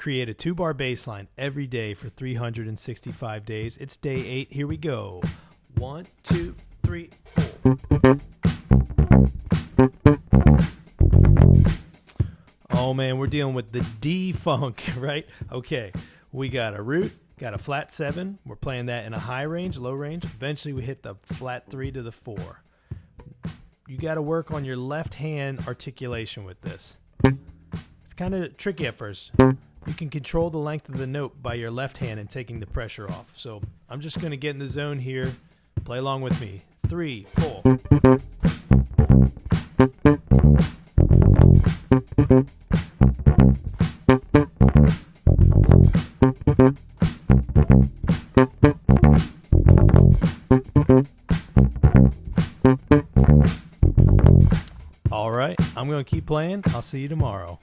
create a 2-bar bass line every day for 365 days. It's day 8. Here we go. 1, 2, 3, 4. Oh man, we're dealing with the D funk, right? Okay, we got a root, got a flat 7. We're playing that in a high range, low range. Eventually we hit the flat 3 to the 4. You got to work on your left hand articulation with this. It's kind of tricky at first. You can control the length of the note by your left hand and taking the pressure off. So I'm just going to get in the zone here. Play along with me. 3, 4. All right, I'm going to keep playing. I'll see you tomorrow.